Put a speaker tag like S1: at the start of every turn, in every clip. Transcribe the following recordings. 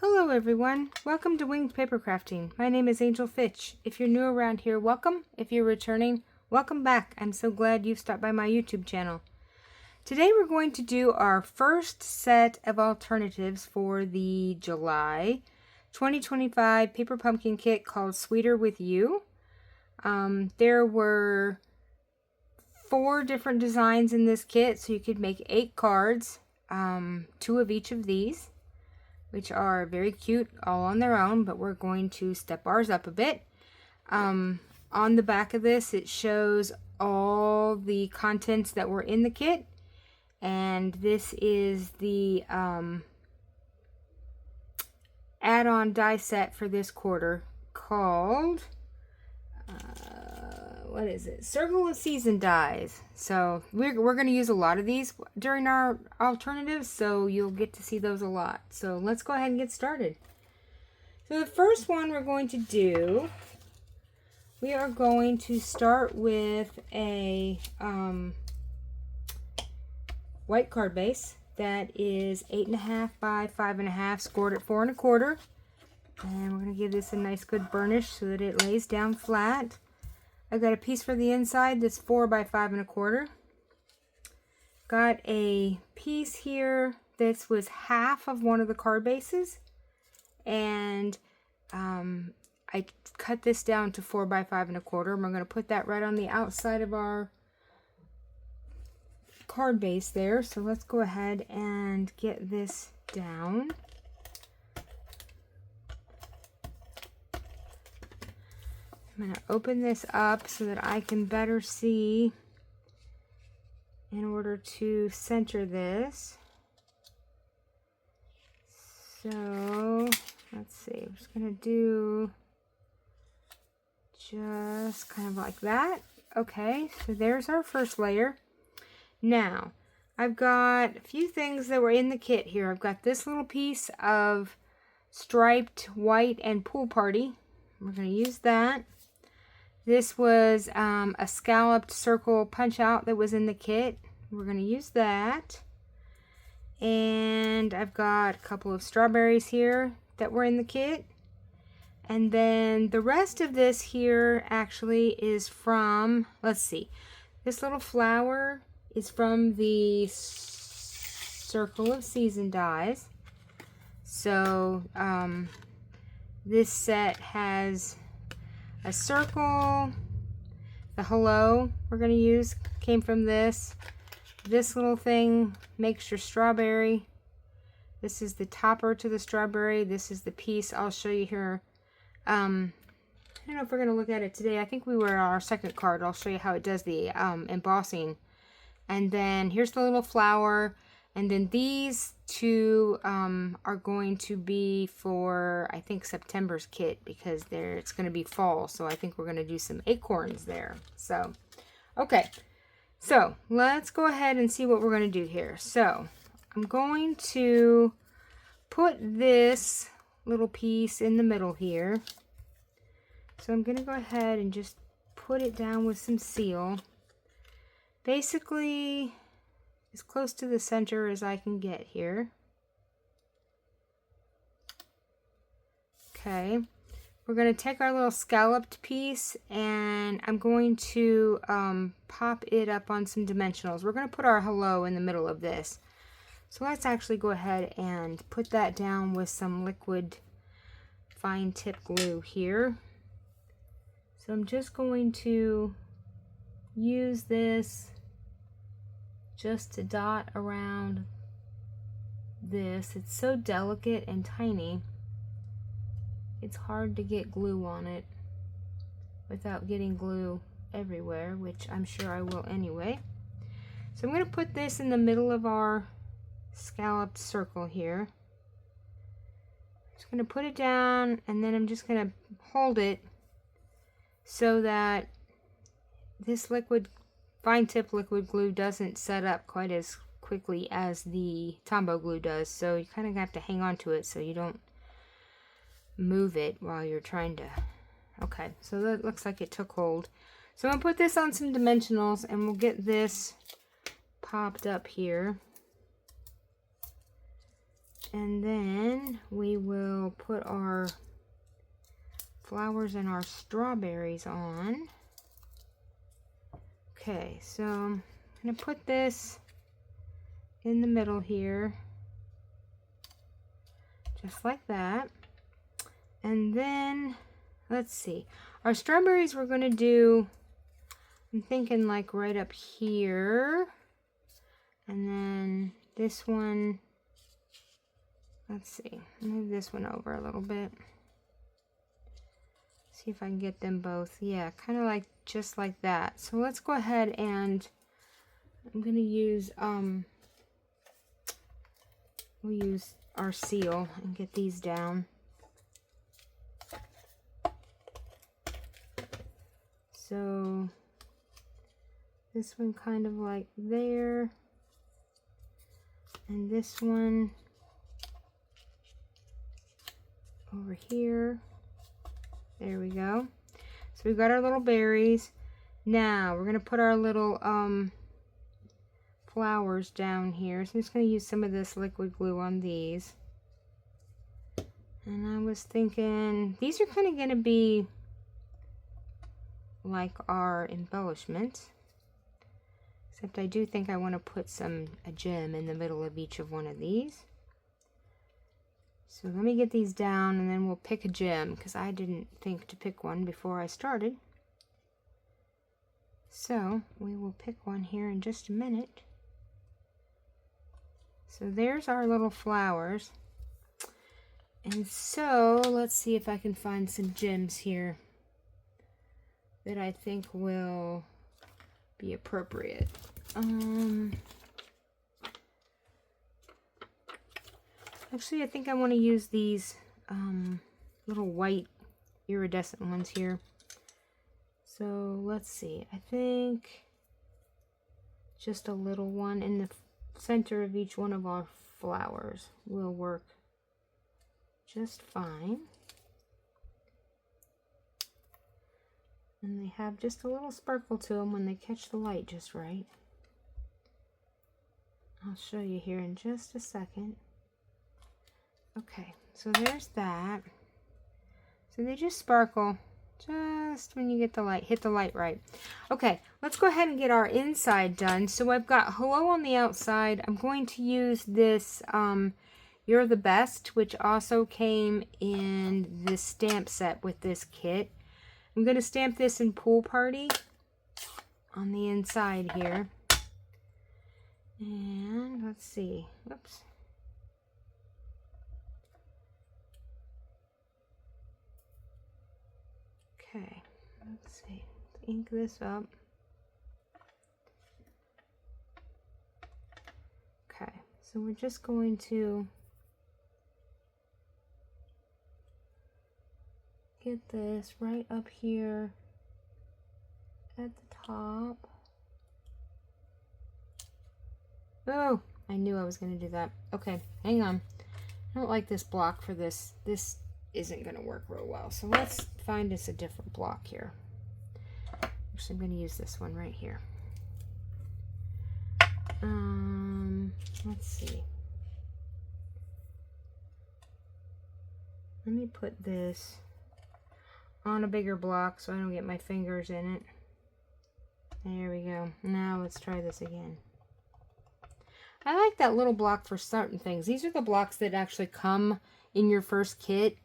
S1: Hello everyone, welcome to Winged Paper Crafting. My name is Angel Fitch. If you're new around here, welcome. If you're returning, welcome back. I'm so glad you've stopped by my YouTube channel. Today we're going to do our first set of alternatives for the July 2025 Paper Pumpkin Kit called Sweeter With You. There were 4 different designs in this kit, so you could make 8 cards, 2 of each of these, which are very cute all on their own, but we're going to step ours up a bit. On the back of this, it shows all the contents that were in the kit, and this is the add-on die set for this quarter called, what is it? Circle of Season dies. So we're going to use a lot of these during our alternatives, so you'll get to see those a lot. So let's go ahead and get started. So the first one we're going to do, we are going to start with a white card base that is 8.5 by 5.5, scored at 4 1/4. And we're going to give this a nice good burnish so that it lays down flat. I've got a piece for the inside that's 4 by 5 1/4. Got a piece here that was half of one of the card bases, and I cut this down to 4 by 5 1/4. And we're going to put that right on the outside of our card base there. So let's go ahead and get this down. I'm going to open this up so that I can better see in order to center this. So let's see, I'm just going to do just kind of like that. Okay, so there's our first layer. Now, I've got a few things that were in the kit here. I've got this little piece of striped white and pool party. We're going to use that. This was a scalloped circle punch out that was in the kit. We're going to use that. And I've got a couple of strawberries here that were in the kit. And then the rest of this here actually is from, let's see, this little flower is from the Circle of Season dies. So this set has a circle. The hello we're going to use came from this. This little thing makes your strawberry. This is the topper to the strawberry. This is the piece I'll show you here. I don't know if we're going to look at it today. I think we were on our second card. I'll show you how it does the embossing. And then here's the little flower. And then these 2 are going to be for, I think, September's kit, because it's going to be fall. So I think we're going to do some acorns there. So, okay. So let's go ahead and see what we're going to do here. So I'm going to put this little piece in the middle here. So I'm going to go ahead and just put it down with some seal. Basically, as close to the center as I can get here. Okay, we're going to take our little scalloped piece, and I'm going to pop it up on some dimensionals. We're going to put our hello in the middle of this. So let's actually go ahead and put that down with some liquid fine tip glue here. So I'm just going to use this just to dot around this. It's so delicate and tiny, it's hard to get glue on it without getting glue everywhere, which I'm sure I will anyway. So I'm going to put this in the middle of our scalloped circle here. Just going to put it down, and then I'm just going to hold it so that this fine tip liquid glue doesn't set up quite as quickly as the Tombow glue does. So you kind of have to hang on to it so you don't move it while you're trying to. Okay, so that looks like it took hold. So I'm going to put this on some dimensionals, and we'll get this popped up here. And then we will put our flowers and our strawberries on. Okay, so I'm going to put this in the middle here, just like that. And then, let's see, our strawberries we're going to do, I'm thinking like right up here. And then this one, let's see, move this one over a little bit. See if I can get them both. Yeah, kind of like, just like that. So let's go ahead and I'm going to use, we'll use our seal and get these down. So this one kind of like there, and this one over here. There we go. So we've got our little berries. Now we're gonna put our little flowers down here. So I'm just gonna use some of this liquid glue on these. And I was thinking these are kind of gonna be like our embellishments, except I do think I want to put a gem in the middle of each of one of these. So let me get these down and then we'll pick a gem, because I didn't think to pick one before I started. So we will pick one here in just a minute. So there's our little flowers. And so let's see if I can find some gems here that I think will be appropriate. Actually, I think I want to use these little white iridescent ones here. So let's see. I think just a little one in the center of each one of our flowers will work just fine. And they have just a little sparkle to them when they catch the light just right. I'll show you here in just a second. Okay, so there's that. So they just sparkle just when you get the light, hit the light right. Okay, let's go ahead and get our inside done. So I've got hello on the outside. I'm going to use this You're the Best, which also came in this stamp set with this kit. I'm going to stamp this in Pool Party on the inside here. And let's see. Whoops. Okay, let's see. Let's ink this up. Okay, so we're just going to get this right up here at the top. Oh, I knew I was going to do that. Okay, hang on. I don't like this block for this. This isn't going to work real well. So let's find us a different block here. Actually, I'm going to use this one right here. Let's see. Let me put this on a bigger block so I don't get my fingers in it. There we go. Now let's try this again. I like that little block for certain things. These are the blocks that actually come in your first kit,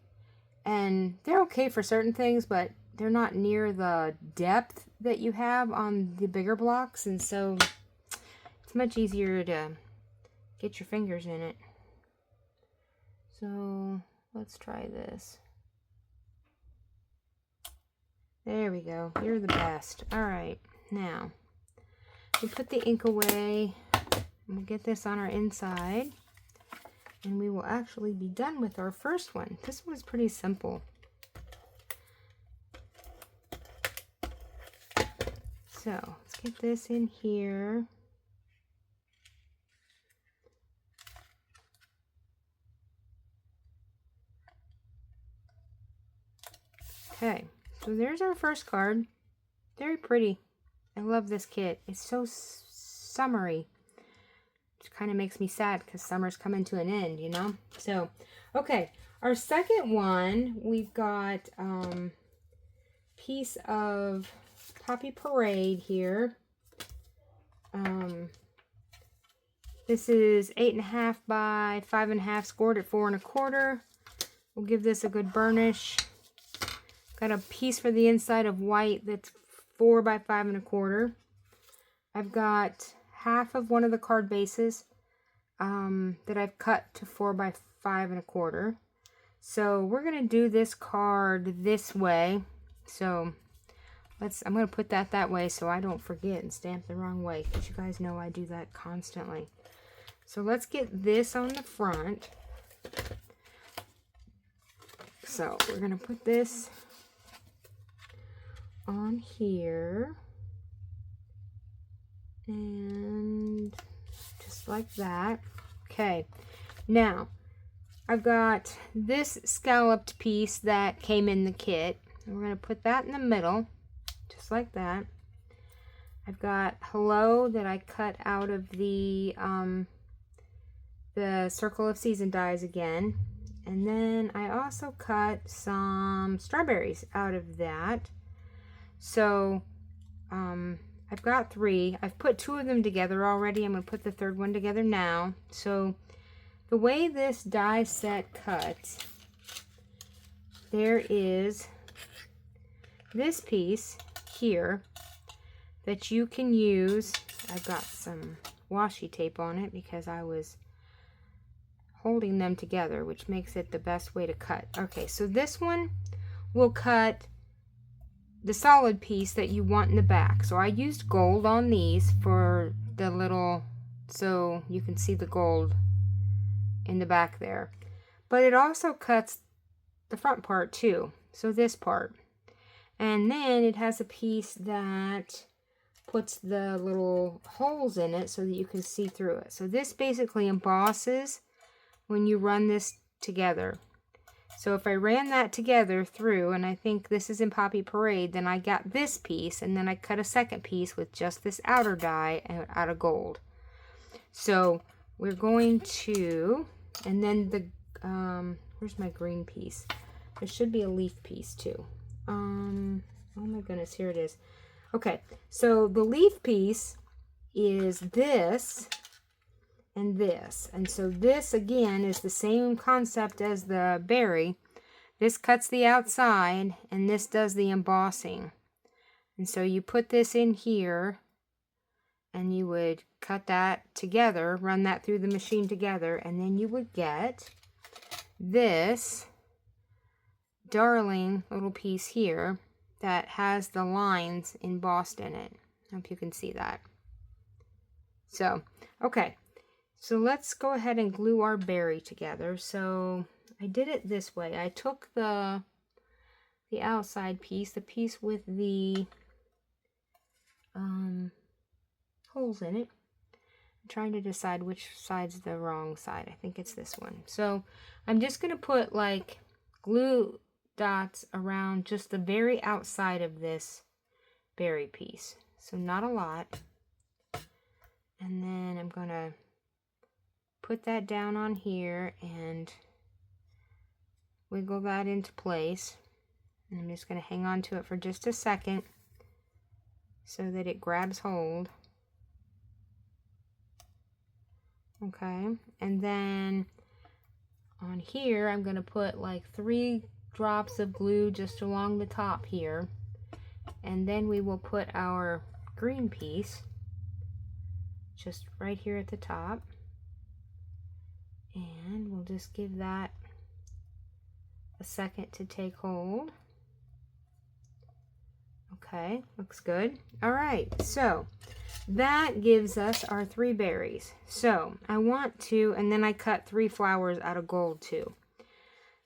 S1: and they're okay for certain things, but they're not near the depth that you have on the bigger blocks, and so it's much easier to get your fingers in it. So let's try this. There we go. You're the best. All right, now we put the ink away. We'll get this on our inside, and we will actually be done with our first one. This was pretty simple. So let's get this in here. Okay, so there's our first card. Very pretty. I love this kit. It's so summery. Kind of makes me sad because summer's coming to an end, you know. So Okay, our second one, we've got piece of Poppy Parade here. This is 8.5 by 5.5, scored at 4.25. We'll give this a good burnish. Got a piece for the inside of white that's 4 by 5.25. I've got half of one of the card bases that I've cut to 4 by 5.25. So we're gonna do this card this way. So I'm gonna put that way so I don't forget and stamp the wrong way, because you guys know I do that constantly. So let's get this on the front. So we're gonna put this on here, and just like that. Okay, now I've got this scalloped piece that came in the kit. We're going to put that in the middle, just like that. I've got Hello that I cut out of the Circle of Season dies again. And then I also cut some strawberries out of that. So I've got 3. I've put 2 of them together already. I'm going to put the third one together now. So the way this die set cuts, there is this piece here that you can use. I've got some washi tape on it because I was holding them together, which makes it the best way to cut. Okay, so this one will cut the solid piece that you want in the back. So I used gold on these for the little, so you can see the gold in the back there. But it also cuts the front part too, so this part. And then it has a piece that puts the little holes in it so that you can see through it. So this basically embosses when you run this together. So if I ran that together through, and I think this is in Poppy Parade, then I got this piece, and then I cut a second piece with just this outer die out of gold. So we're going to, and then the, where's my green piece? There should be a leaf piece too. Oh my goodness, here it is. Okay, so the leaf piece is this and this. And so this, again, is the same concept as the berry. This cuts the outside, and this does the embossing. And so you put this in here, and you would cut that together, run that through the machine together, and then you would get this darling little piece here that has the lines embossed in it. I hope you can see that. So, okay. So let's go ahead and glue our berry together. So I did it this way. I took the outside piece, the piece with the holes in it. I'm trying to decide which side's the wrong side. I think it's this one. So I'm just going to put like glue dots around just the very outside of this berry piece. So not a lot. And then I'm going to put that down on here and wiggle that into place. And I'm just going to hang on to it for just a second so that it grabs hold. Okay, and then on here I'm going to put like 3 drops of glue just along the top here, and then we will put our green piece just right here at the top, and we'll just give that a second to take hold. Okay, looks good. All right, so that gives us our 3 berries. So I want to, and then I cut 3 flowers out of gold too.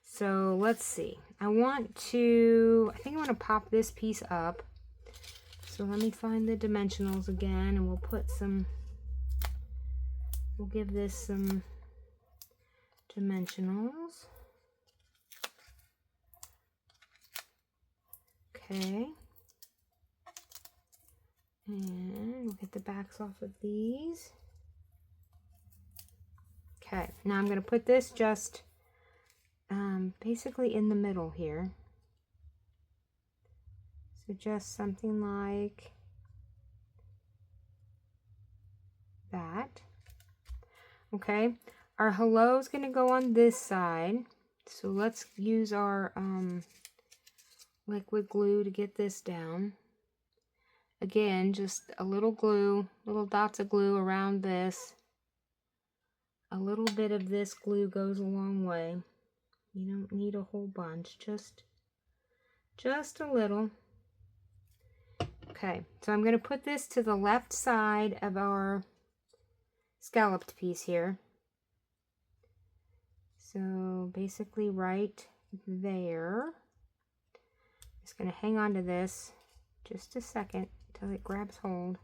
S1: So let's see. I think I want to pop this piece up. So let me find the dimensionals again, and we'll give this some dimensionals. Okay. And we'll get the backs off of these. Okay, now I'm going to put this just basically in the middle here. So just something like that. Okay, our hello is going to go on this side. So let's use our liquid glue to get this down. Again, just a little glue, little dots of glue around this. A little bit of this glue goes a long way. You don't need a whole bunch, just a little. Okay, so I'm going to put this to the left side of our scalloped piece here. So basically right there. Just going to hang on to this just a second until it grabs hold.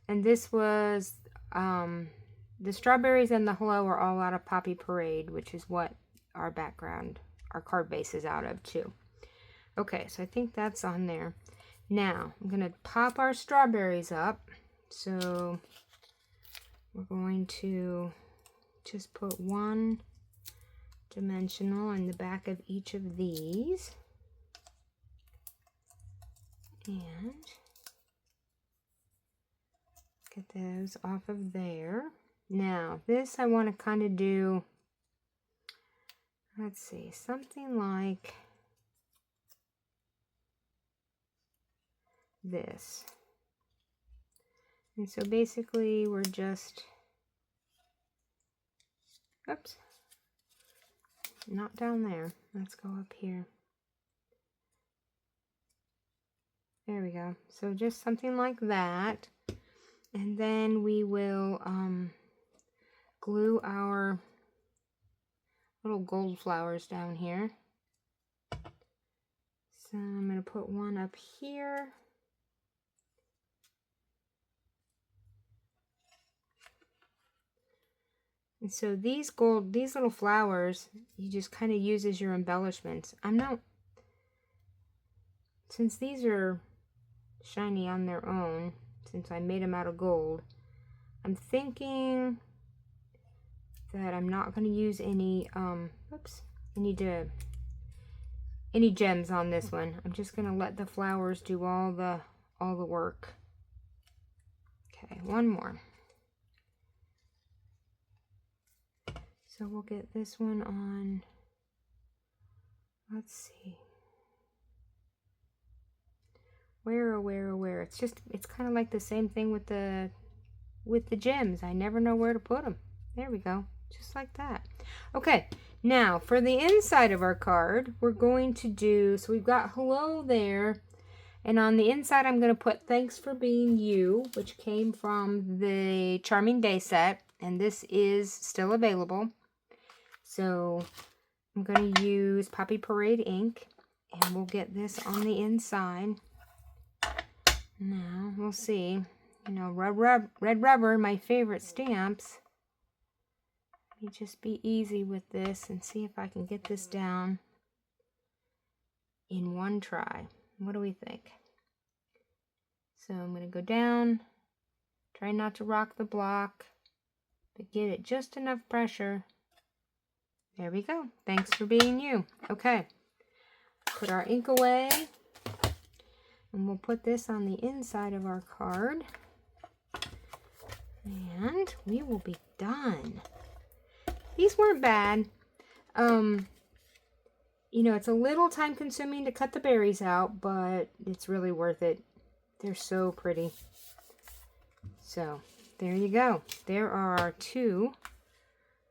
S1: And this was, the strawberries and the hello are all out of Poppy Parade, which is what our background, our card base is out of too. Okay, so I think that's on there. Now, I'm going to pop our strawberries up. So we're going to just put one dimensional in the back of each of these. And get those off of there. Now, this I want to kind of do, let's see, something like this. And so basically we're just, oops, not down there. Let's go up here. There we go. So just something like that. And then we will glue our little gold flowers down here. So I'm going to put one up here. And so these little flowers, you just kind of use as your embellishments. Since these are shiny on their own, since I made them out of gold, I'm thinking that I'm not going to use any, any gems on this one. I'm just going to let the flowers do all the work. Okay, one more. So we'll get this one on, let's see. Where? It's kind of like the same thing with the gems. I never know where to put them. There we go. Just like that. Okay, now for the inside of our card, we're going to do, so we've got hello there. And on the inside, I'm going to put thanks for being you, which came from the Charming Day set. And this is still available. So I'm going to use Poppy Parade ink. And we'll get this on the inside. Now, we'll see. You know, Red Rubber, my favorite stamps. Let me just be easy with this and see if I can get this down in one try. What do we think? So I'm going to go down, try not to rock the block, but give it just enough pressure. There we go. Thanks for being you. Okay. Put our ink away. And we'll put this on the inside of our card. And we will be done. These weren't bad. You know, it's a little time consuming to cut the berries out, but it's really worth it. They're so pretty. So, there you go. There are our 2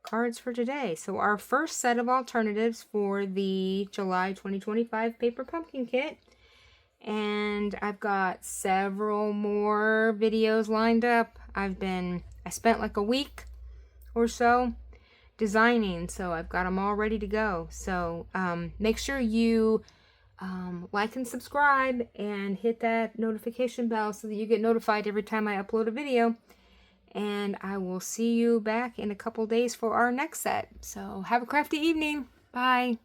S1: cards for today. So, our first set of alternatives for the July 2025 Paper Pumpkin Kit. And I've got several more videos lined up. I spent like a week or so designing, so I've got them all ready to go. So make sure you like and subscribe and hit that notification bell so that you get notified every time I upload a video. And I will see you back in a couple days for our next set. So have a crafty evening. Bye.